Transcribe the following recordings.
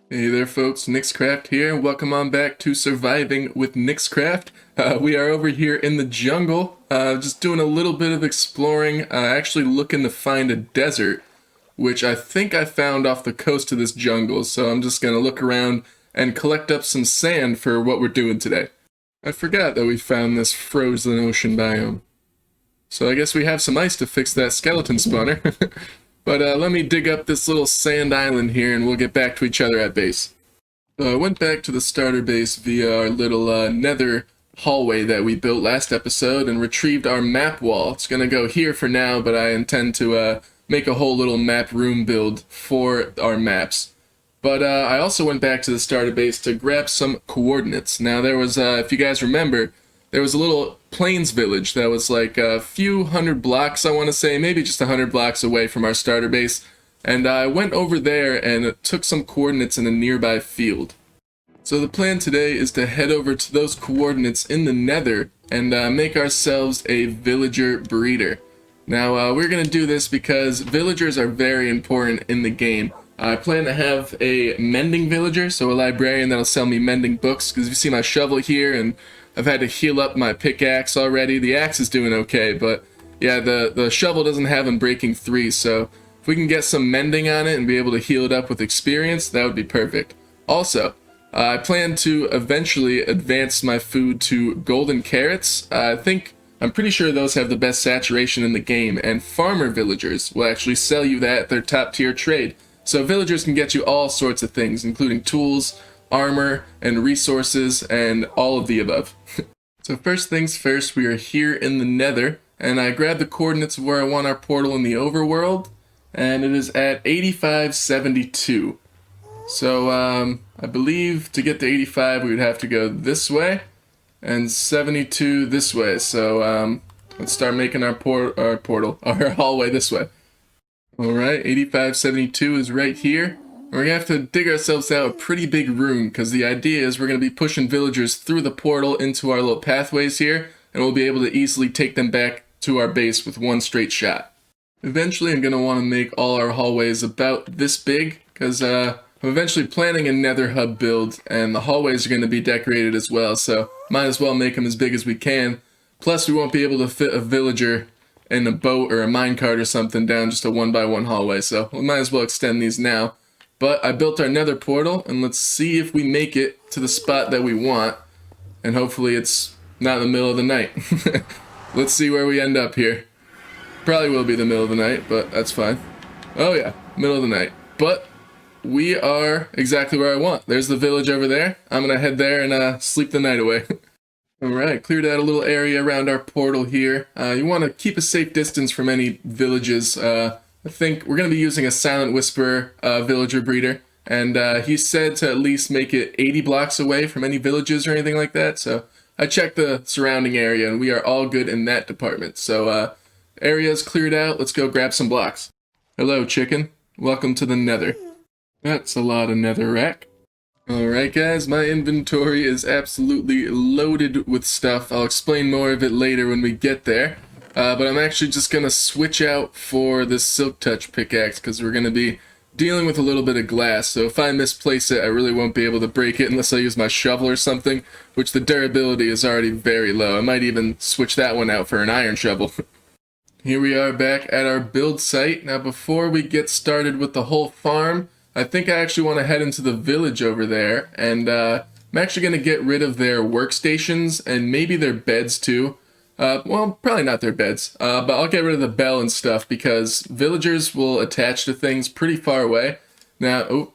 Hey there folks, niXcraft here. Welcome on back to Surviving with niXcraft. We are over here in the jungle, just doing a little bit of exploring, actually looking to find a desert, which I think I found off the coast of this jungle, so I'm just gonna look around and collect up some sand for what we're doing today. I forgot that we found this frozen ocean biome. So I guess we have some ice to fix that skeleton spawner. But let me dig up this little sand island here and we'll get back to each other at base. So I went back to the starter base via our little nether hallway that we built last episode and retrieved our map wall. It's going to go here for now, but I intend to make a whole little map room build for our maps. But I also went back to the starter base to grab some coordinates. Now there was, if you guys remember, there was a little plains village that was like a few hundred blocks, I want to say, maybe just 100 blocks away from our starter base. And I went over there and took some coordinates in a nearby field. So the plan today is to head over to those coordinates in the nether and make ourselves a villager breeder. Now we're going to do this because villagers are very important in the game. I plan to have a mending villager, so a librarian that'll sell me mending books, because you see my shovel here and I've had to heal up my pickaxe already. The axe is doing okay, but yeah, the shovel doesn't have Unbreaking 3, so if we can get some mending on it and be able to heal it up with experience, that would be perfect. Also, I plan to eventually advance my food to golden carrots. I'm pretty sure those have the best saturation in the game, and farmer villagers will actually sell you that at their top tier trade. So villagers can get you all sorts of things, including tools, armor, and resources, and all of the above. So first things first, we are here in the nether, and I grabbed the coordinates of where I want our portal in the overworld, and it is at 8572. So I believe to get to 85 we would have to go this way, and 72 this way. So let's start making our hallway this way. Alright, 8572 is right here. We're going to have to dig ourselves out a pretty big room, because the idea is we're going to be pushing villagers through the portal into our little pathways here, and we'll be able to easily take them back to our base with one straight shot. Eventually I'm going to want to make all our hallways about this big, because I'm eventually planning a nether hub build, and the hallways are going to be decorated as well, so might as well make them as big as we can. Plus we won't be able to fit a villager in a boat or a minecart or something down just a 1x1 hallway, so we might as well extend these now. But I built our nether portal, and let's see if we make it to the spot that we want, and hopefully it's not in the middle of the night. Let's see where we end up here. Probably will be the middle of the night, but that's fine. Oh yeah, middle of the night. But we are exactly where I want. There's the village over there. I'm gonna head there and sleep the night away. Alright, cleared out a little area around our portal here. You want to keep a safe distance from any villages. I think we're going to be using a Silent Whisperer villager breeder, and he said to at least make it 80 blocks away from any villages or anything like that, so I checked the surrounding area and we are all good in that department. So area's cleared out, let's go grab some blocks. Hello chicken, welcome to the nether. That's a lot of netherrack. Alright guys, my inventory is absolutely loaded with stuff. I'll explain more of it later when we get there. But I'm actually just going to switch out for this Silk Touch pickaxe, because we're going to be dealing with a little bit of glass. So if I misplace it, I really won't be able to break it unless I use my shovel or something, which the durability is already very low. I might even switch that one out for an iron shovel. Here we are back at our build site. Now before we get started with the whole farm, I think I actually want to head into the village over there, and I'm actually going to get rid of their workstations and maybe their beds too. Well, probably not their beds, but I'll get rid of the bell and stuff, because villagers will attach to things pretty far away. Now, oh,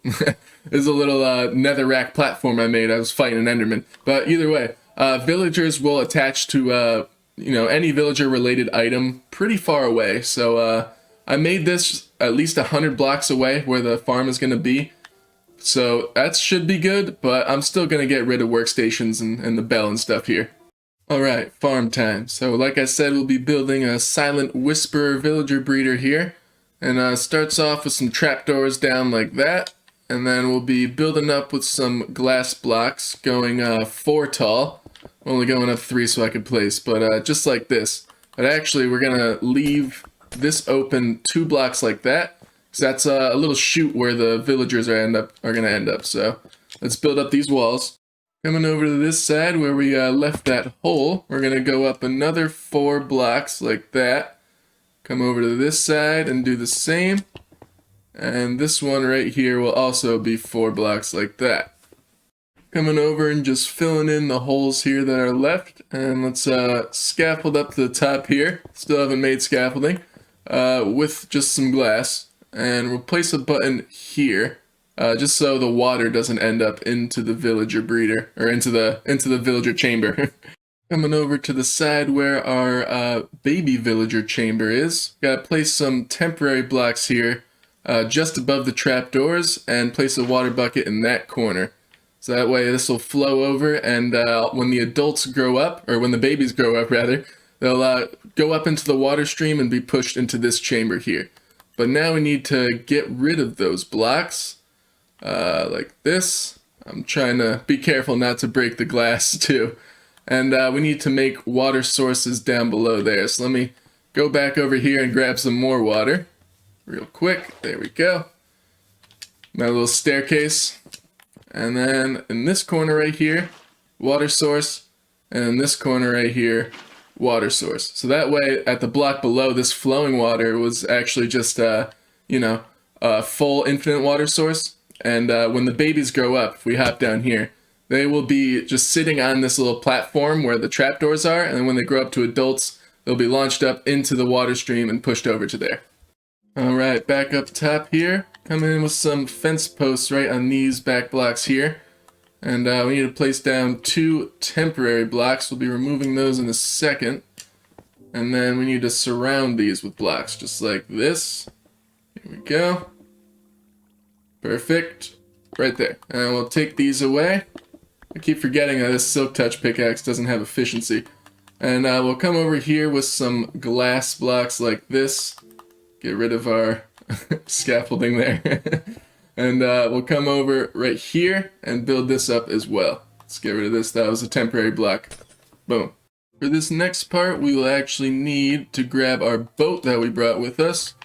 there's a little netherrack platform I made. I was fighting an enderman. But either way, villagers will attach to, any villager-related item pretty far away. So I made this at least 100 blocks away where the farm is going to be. So that should be good, but I'm still going to get rid of workstations and the bell and stuff here. Alright, farm time. So like I said, we'll be building a Silent Whisperer villager breeder here. And starts off with some trapdoors down like that. And then we'll be building up with some glass blocks going 4 tall. Only going up 3 so I could place, but just like this. But actually we're going to leave this open 2 blocks like that. So that's a little chute where the villagers are gonna end up. So let's build up these walls. Coming over to this side where we left that hole, we're gonna go up another 4 blocks like that. Come over to this side and do the same. And this one right here will also be 4 blocks like that. Coming over and just filling in the holes here that are left. And let's scaffold up to the top here. Still haven't made scaffolding. With just some glass. And we'll place a button here. Just so the water doesn't end up into the villager breeder. Or into the villager chamber. Coming over to the side where our baby villager chamber is. Gotta place some temporary blocks here. Just above the trapdoors, and place a water bucket in that corner. So that way this will flow over, and when the adults grow up, or when the babies grow up rather, they'll go up into the water stream and be pushed into this chamber here. But now we need to get rid of those blocks, like this. I'm trying to be careful not to break the glass too. And we need to make water sources down below there. So let me go back over here and grab some more water. Real quick, there we go. My little staircase. And then in this corner right here, water source. And in this corner right here, water source. So that way, at the block below, this flowing water was actually just, a full infinite water source. And when the babies grow up, if we hop down here, they will be just sitting on this little platform where the trapdoors are. And then when they grow up to adults, they'll be launched up into the water stream and pushed over to there. Alright, back up top here. Coming in with some fence posts right on these back blocks here. And we need to place down 2 temporary blocks. We'll be removing those in a second. And then we need to surround these with blocks, just like this. Here we go. Perfect. Right there. And we'll take these away. I keep forgetting that this Silk Touch pickaxe doesn't have efficiency. And we'll come over here with some glass blocks like this. Get rid of our scaffolding there. And we'll come over right here and build this up as well. Let's get rid of this. That was a temporary block. Boom. For this next part, we will actually need to grab our boat that we brought with us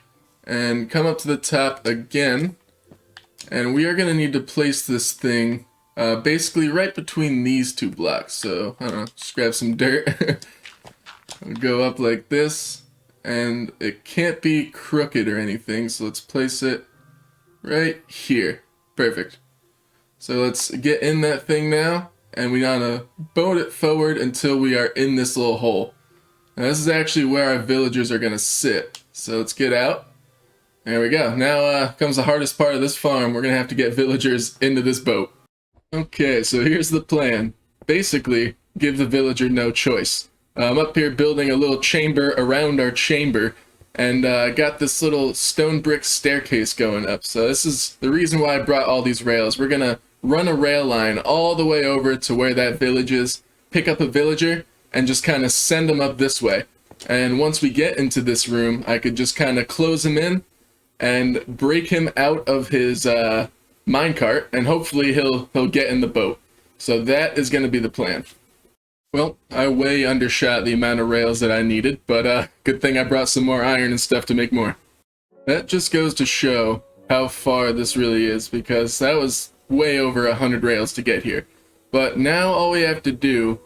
and come up to the top again. And we are going to need to place this thing basically right between these 2 blocks. So, I don't know, just grab some dirt. We'll go up like this. And it can't be crooked or anything, so let's place it right here. Perfect. So let's get in that thing now, and we gotta boat it forward until we are in this little hole. Now this is actually where our villagers are gonna sit. So let's get out. There we go. Now comes the hardest part of this farm. We're gonna have to get villagers into this boat. Okay, so here's the plan. Basically, give the villager no choice. I'm up here building a little chamber around our chamber, and got this little stone brick staircase going up. So this is the reason why I brought all these rails. We're gonna run a rail line all the way over to where that village is, pick up a villager, and just kind of send them up this way. And once we get into this room, I could just kind of close him in and break him out of his minecart, and hopefully he'll get in the boat. So that is gonna be the plan. Well, I way undershot the amount of rails that I needed, but good thing I brought some more iron and stuff to make more. That just goes to show how far this really is, because that was way over 100 rails to get here. But now all we have to do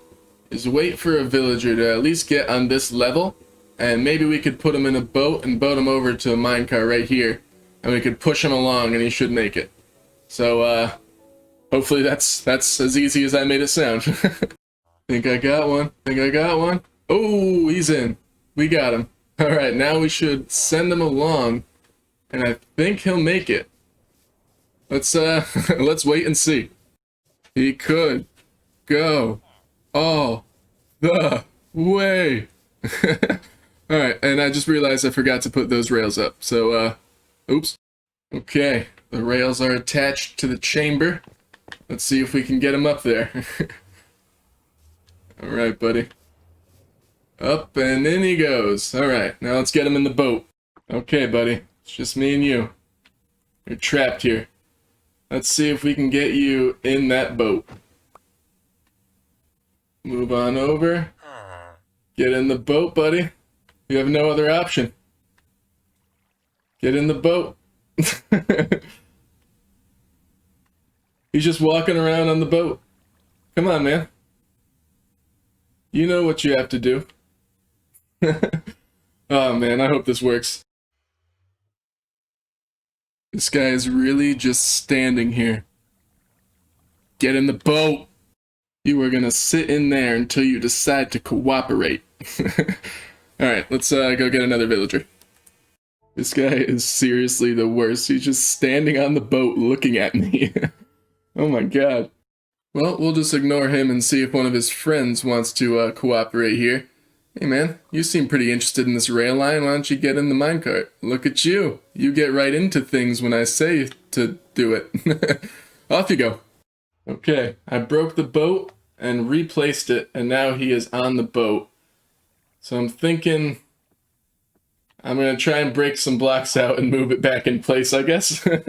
is wait for a villager to at least get on this level, and maybe we could put him in a boat and boat him over to a minecart right here, and we could push him along and he should make it. So, hopefully that's as easy as I made it sound. Think I got one. Oh, he's in. We got him. Alright, now we should send him along, and I think he'll make it. Let's let's wait and see. He could go all the way. Alright, and I just realized I forgot to put those rails up. So, oops. Okay, the rails are attached to the chamber. Let's see if we can get him up there. Alright, buddy. Up and in he goes. Alright, now let's get him in the boat. Okay, buddy. It's just me and you. You're trapped here. Let's see if we can get you in that boat. Move on over. Get in the boat, buddy. You have no other option. Get in the boat. He's just walking around on the boat. Come on, man. You know what you have to do. Oh man, I hope this works. This guy is really just standing here. Get in the boat. You are gonna sit in there until you decide to cooperate. Alright, let's go get another villager. This guy is seriously the worst. He's just standing on the boat looking at me. Oh my god. Well, we'll just ignore him and see if one of his friends wants to cooperate here. Hey man, you seem pretty interested in this rail line. Why don't you get in the minecart? Look at you. You get right into things when I say to do it. Off you go. Okay, I broke the boat and replaced it, and now he is on the boat. So I'm thinking I'm going to try and break some blocks out and move it back in place, I guess. I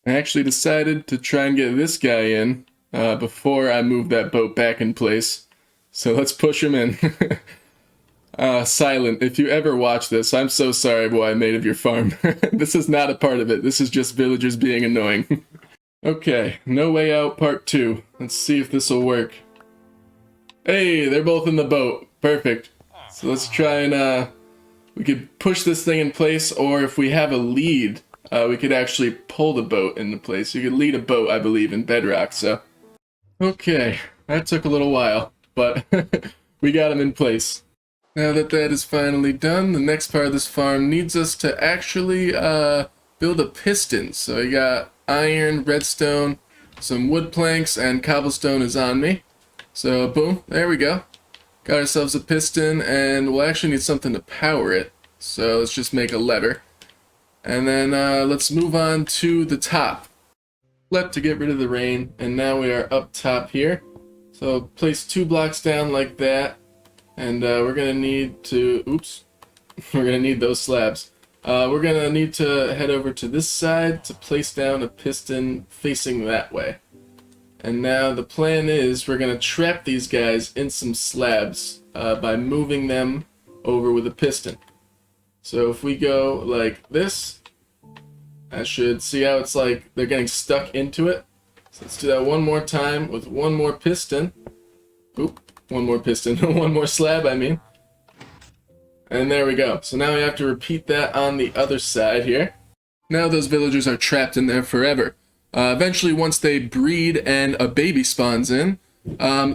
actually decided to try and get this guy in before I move that boat back in place. So let's push him in. Silent, if you ever watch this, I'm so sorry what I made of your farm. This is not a part of it. This is just villagers being annoying. Okay, No Way Out Part 2. Let's see if this will work. Hey, they're both in the boat. Perfect. So let's try and, we could push this thing in place, or if we have a lead, we could actually pull the boat into place. You could lead a boat, I believe, in Bedrock, so. Okay, that took a little while, but we got him in place. Now that that is finally done, the next part of this farm needs us to actually build a piston. So you got iron, redstone, some wood planks, and cobblestone is on me. So boom, there we go. Got ourselves a piston, and we'll actually need something to power it. So let's just make a lever. And then let's move on to the top. Left to get rid of the rain, and now we are up top here. So place 2 blocks down like that. And we're gonna need to, oops, we're gonna need those slabs. We're gonna need to head over to this side to place down a piston facing that way. And now the plan is we're gonna trap these guys in some slabs by moving them over with a piston. So if we go like this, I should see how it's like they're getting stuck into it. So let's do that one more time with one more piston. Oop. One more piston, one more slab, I mean. And there we go. So now we have to repeat that on the other side here. Now those villagers are trapped in there forever. Eventually, once they breed and a baby spawns in,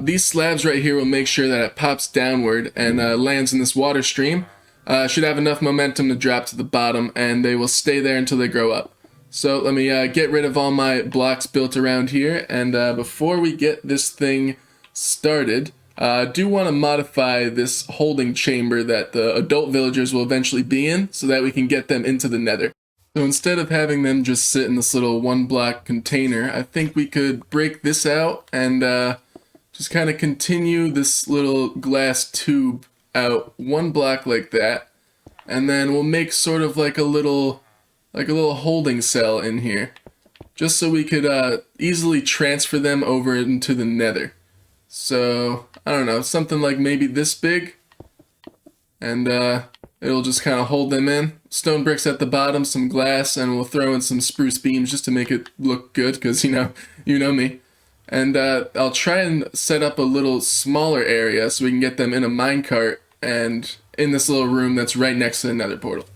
these slabs right here will make sure that it pops downward and lands in this water stream. Should have enough momentum to drop to the bottom, and they will stay there until they grow up. So let me get rid of all my blocks built around here, and before we get this thing started, I do want to modify this holding chamber that the adult villagers will eventually be in so that we can get them into the nether. So instead of having them just sit in this little 1-block container, I think we could break this out and just kind of continue this little glass tube out 1 block like that. And then we'll make sort of like a little holding cell in here, just so we could easily transfer them over into the nether. So, I don't know, something like maybe this big, and it'll just kind of hold them in. Stone bricks at the bottom, some glass, and we'll throw in some spruce beams just to make it look good, because, you know me. And I'll try and set up a little smaller area so we can get them in a minecart and in this little room that's right next to the nether portal.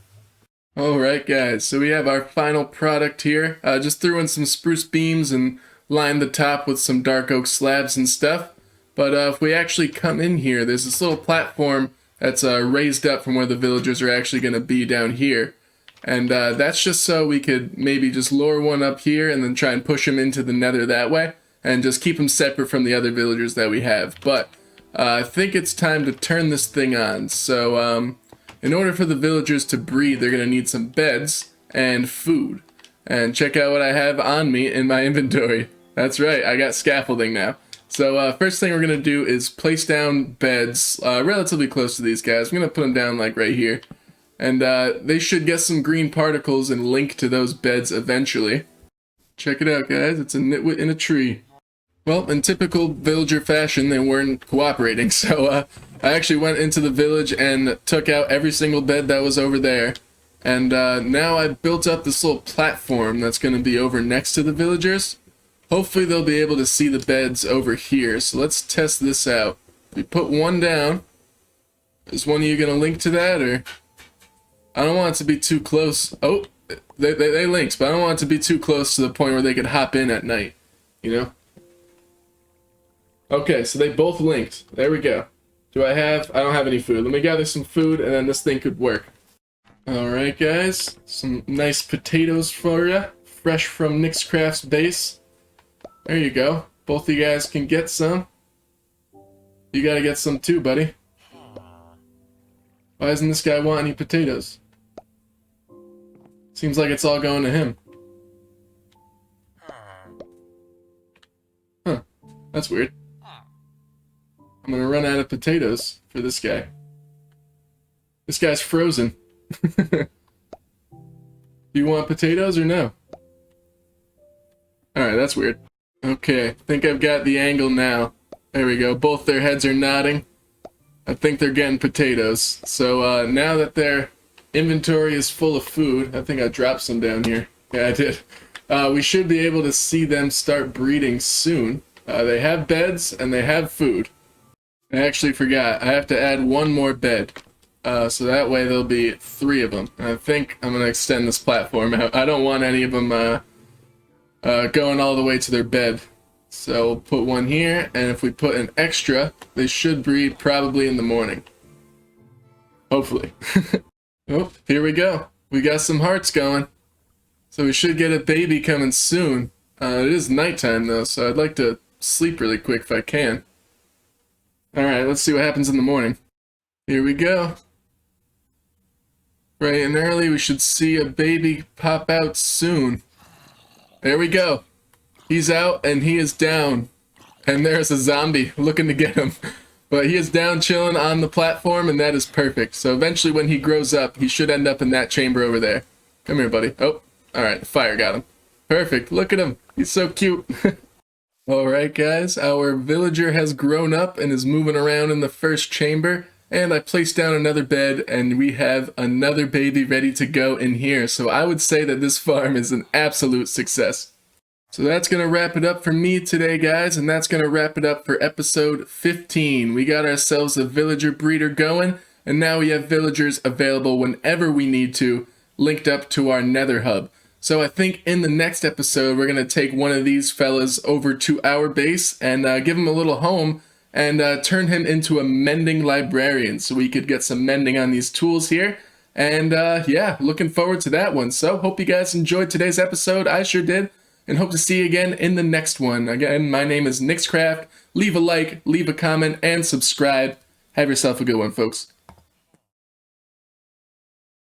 Alright guys, so we have our final product here. Just threw in some spruce beams and lined the top with some dark oak slabs and stuff. But if we actually come in here, there's this little platform that's raised up from where the villagers are actually going to be down here. And that's just so we could maybe just lower one up here and then try and push them into the nether that way. And just keep them separate from the other villagers that we have. But I think it's time to turn this thing on. So in order for the villagers to breed, they're going to need some beds and food. And check out what I have on me in my inventory. That's right, I got scaffolding now. So first thing we're going to do is place down beds relatively close to these guys. I'm going to put them down like right here. And they should get some green particles and link to those beds eventually. Check it out guys, it's a nitwit in a tree. Well, in typical villager fashion, they weren't cooperating. So I actually went into the village and took out every single bed that was over there. And now I've built up this little platform that's going to be over next to the villagers. Hopefully they'll be able to see the beds over here. So let's test this out. We put one down. Is one of you going to link to that, or? I don't want it to be too close. Oh, they linked, but I don't want it to be too close to the point where they could hop in at night, you know? Okay, so they both linked. There we go. I don't have any food. Let me gather some food, and then this thing could work. Alright, guys. Some nice potatoes for you. Fresh from niXcraft's base. There you go. Both of you guys can get some. You gotta get some too, buddy. Why doesn't this guy want any potatoes? Seems like it's all going to him. Huh. That's weird. I'm gonna run out of potatoes for this guy. This guy's frozen. Do you want potatoes or no? Alright, that's weird. Okay, think I've got the angle now. There we go. Both their heads are nodding. I think they're getting potatoes. So now that their inventory is full of food, I think I dropped some down here. Yeah, I did. We should be able to see them start breeding soon. They have beds and they have food. I actually forgot. I have to add one more bed. So that way there'll be 3 of them. I think I'm going to extend this platform out. I don't want any of them going all the way to their bed. So we'll put one here, and if we put an extra, they should breed probably in the morning. Hopefully. Oh, here we go. We got some hearts going. So we should get a baby coming soon. It is nighttime though, so I'd like to sleep really quick if I can. Alright, let's see what happens in the morning. Here we go. Bright and early, we should see a baby pop out soon. There we go. He's out and he is down. And there's a zombie looking to get him. But he is down chilling on the platform, and that is perfect. So eventually when he grows up, he should end up in that chamber over there. Come here, buddy. Oh, alright, the fire got him. Perfect, look at him. He's so cute. Alright guys, our villager has grown up and is moving around in the first chamber. And I placed down another bed, and we have another baby ready to go in here. So I would say that this farm is an absolute success. So that's going to wrap it up for me today, guys, and that's going to wrap it up for episode 15. We got ourselves a villager breeder going, and now we have villagers available whenever we need to, linked up to our nether hub. So I think in the next episode, we're going to take one of these fellas over to our base and give him a little home and turn him into a mending librarian so we could get some mending on these tools here. And yeah, looking forward to that one. So hope you guys enjoyed today's episode. I sure did. And hope to see you again in the next one. Again, my name is niXcraft. Leave a like, leave a comment, and subscribe. Have yourself a good one, folks.